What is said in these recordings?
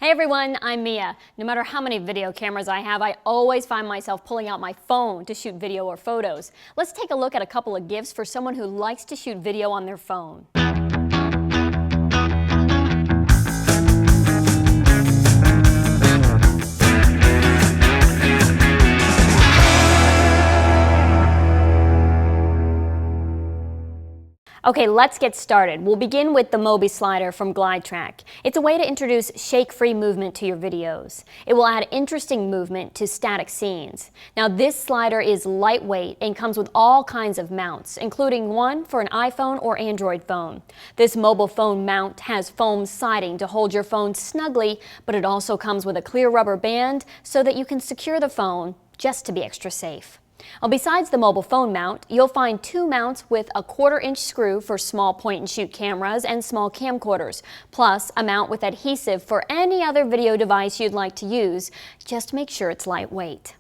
Hey everyone, I'm Mia. No matter how many video cameras I have, I always find myself pulling out my phone to shoot video or photos. Let's take a look at a couple of gifts for someone who likes to shoot video on their phone. Okay, let's get started. We'll begin with the Moby slider from GlideTrack. It's a way to introduce shake-free movement to your videos. It will add interesting movement to static scenes. Now, this slider is lightweight and comes with all kinds of mounts, including one for an iPhone or Android phone. This mobile phone mount has foam siding to hold your phone snugly, but it also comes with a clear rubber band so that you can secure the phone just to be extra safe. Well, besides the mobile phone mount, you'll find two mounts with a 1/4-inch screw for small point-and-shoot cameras and small camcorders, plus a mount with adhesive for any other video device you'd like to use. Just make sure it's lightweight.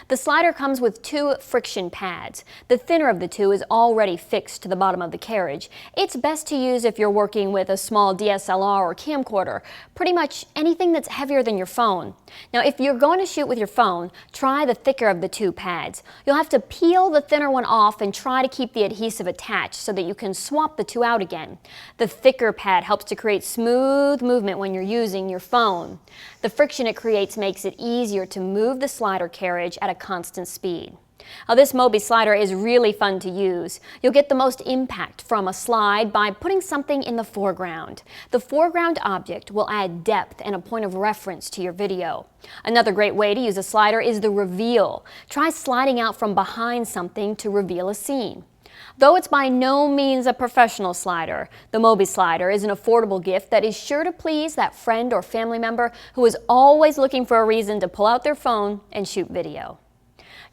The slider comes with two friction pads. The thinner of the two is already fixed to the bottom of the carriage. It's best to use if you're working with a small DSLR or camcorder, pretty much anything that's heavier than your phone. Now, if you're going to shoot with your phone, try the thicker of the two pads. You'll have to peel the thinner one off and try to keep the adhesive attached so that you can swap the two out again. The thicker pad helps to create smooth movement when you're using your phone. The friction it creates makes it easier to move the slider carriage at a constant speed. Now, this Moby slider is really fun to use. You'll get the most impact from a slide by putting something in the foreground. The foreground object will add depth and a point of reference to your video. Another great way to use a slider is the reveal. Try sliding out from behind something to reveal a scene. Though it's by no means a professional slider, the Moby slider is an affordable gift that is sure to please that friend or family member who is always looking for a reason to pull out their phone and shoot video.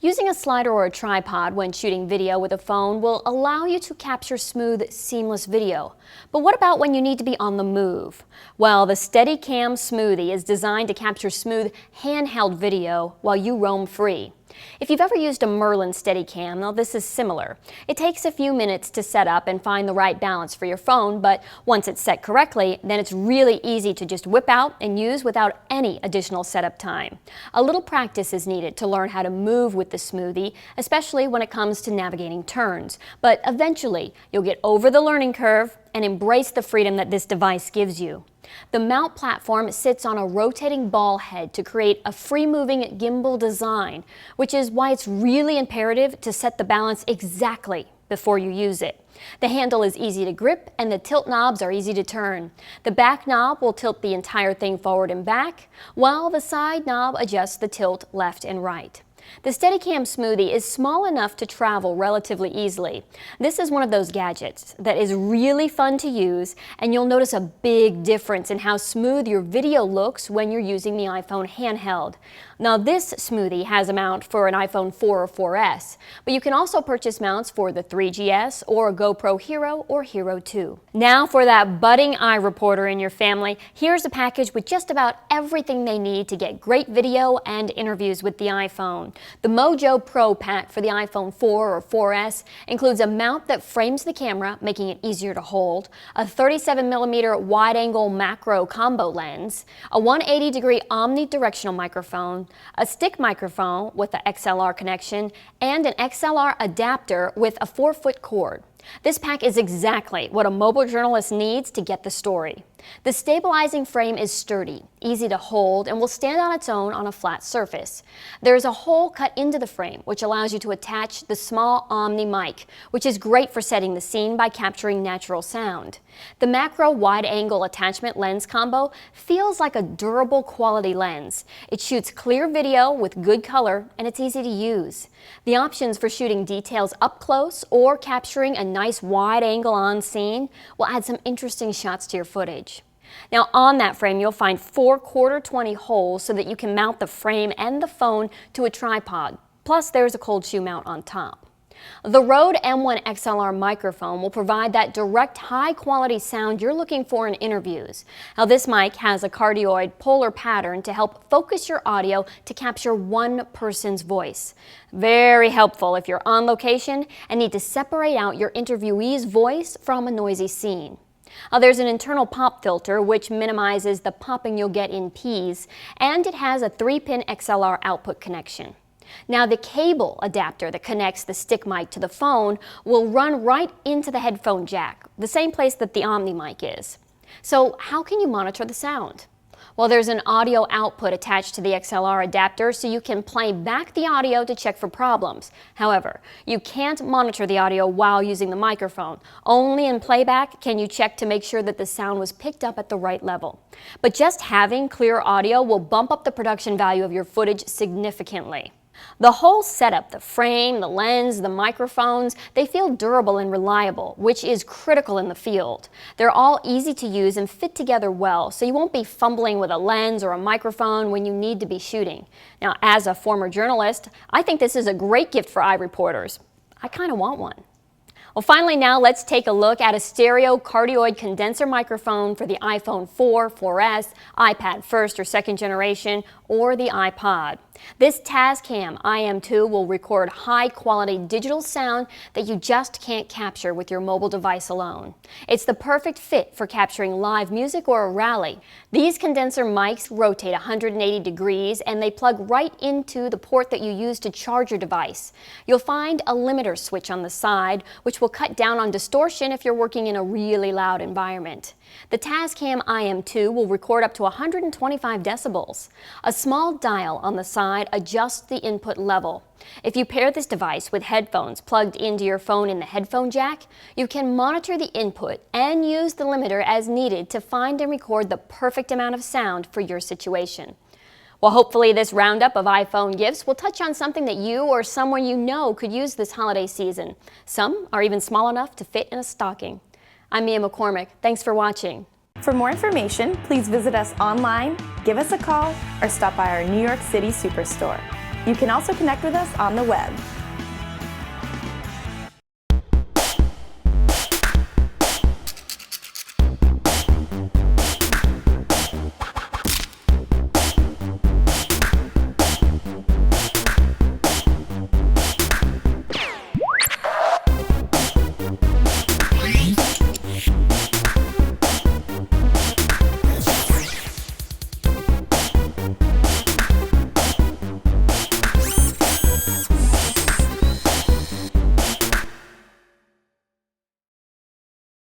Using a slider or a tripod when shooting video with a phone will allow you to capture smooth, seamless video. But what about when you need to be on the move? Well, the Steadicam Smoothie is designed to capture smooth, handheld video while you roam free. If you've ever used a Merlin Steadicam, now this is similar. It takes a few minutes to set up and find the right balance for your phone, but once it's set correctly, then it's really easy to just whip out and use without any additional setup time. A little practice is needed to learn how to move with the Smoothie, especially when it comes to navigating turns. But eventually, you'll get over the learning curve and embrace the freedom that this device gives you. The mount platform sits on a rotating ball head to create a free-moving gimbal design, which is why it's really imperative to set the balance exactly before you use it. The handle is easy to grip and the tilt knobs are easy to turn. The back knob will tilt the entire thing forward and back, while the side knob adjusts the tilt left and right. The Steadicam Smoothie is small enough to travel relatively easily. This is one of those gadgets that is really fun to use, and you'll notice a big difference in how smooth your video looks when you're using the iPhone handheld. Now, this Smoothie has a mount for an iPhone 4 or 4S, but you can also purchase mounts for the 3GS or a GoPro Hero or Hero 2. Now for that budding iReporter in your family, here's a package with just about everything they need to get great video and interviews with the iPhone. The Mojo Pro Pack for the iPhone 4 or 4S includes a mount that frames the camera, making it easier to hold, a 37mm wide-angle macro combo lens, a 180-degree omnidirectional microphone, a stick microphone with the XLR connection, and an XLR adapter with a 4-foot cord. This pack is exactly what a mobile journalist needs to get the story. The stabilizing frame is sturdy, easy to hold, and will stand on its own on a flat surface. There is a hole cut into the frame, which allows you to attach the small Omni mic, which is great for setting the scene by capturing natural sound. The macro wide-angle attachment lens combo feels like a durable quality lens. It shoots clear video with good color, and it's easy to use. The options for shooting details up close or capturing a nice wide angle on scene will add some interesting shots to your footage. Now, on that frame, you'll find 4 1/4-20 holes so that you can mount the frame and the phone to a tripod. Plus, there's a cold shoe mount on top. The Rode M1 XLR microphone will provide that direct, high-quality sound you're looking for in interviews. Now, this mic has a cardioid polar pattern to help focus your audio to capture one person's voice. Very helpful if you're on location and need to separate out your interviewee's voice from a noisy scene. There's an internal pop filter which minimizes the popping you'll get in peas, and it has a 3-pin XLR output connection. Now the cable adapter that connects the stick mic to the phone will run right into the headphone jack, the same place that the Omni mic is. So how can you monitor the sound? Well, there's an audio output attached to the XLR adapter so you can play back the audio to check for problems. However, you can't monitor the audio while using the microphone. Only in playback can you check to make sure that the sound was picked up at the right level. But just having clear audio will bump up the production value of your footage significantly. The whole setup, the frame, the lens, the microphones, they feel durable and reliable, which is critical in the field. They're all easy to use and fit together well, so you won't be fumbling with a lens or a microphone when you need to be shooting. Now, as a former journalist, I think this is a great gift for iReporters. I kind of want one. Well, finally now let's take a look at a stereo cardioid condenser microphone for the iPhone 4, 4S, iPad first or second generation, or the iPod. This Tascam IM2 will record high-quality digital sound that you just can't capture with your mobile device alone. It's the perfect fit for capturing live music or a rally. These condenser mics rotate 180 degrees and they plug right into the port that you use to charge your device. You'll find a limiter switch on the side, which will cut down on distortion if you're working in a really loud environment. The Tascam IM2 will record up to 125 decibels. A small dial on the side adjusts the input level. If you pair this device with headphones plugged into your phone in the headphone jack, you can monitor the input and use the limiter as needed to find and record the perfect amount of sound for your situation. Well, hopefully this roundup of iPhone gifts will touch on something that you or someone you know could use this holiday season. Some are even small enough to fit in a stocking. I'm Mia McCormick. Thanks for watching. For more information, please visit us online, give us a call, or stop by our New York City Superstore. You can also connect with us on the web.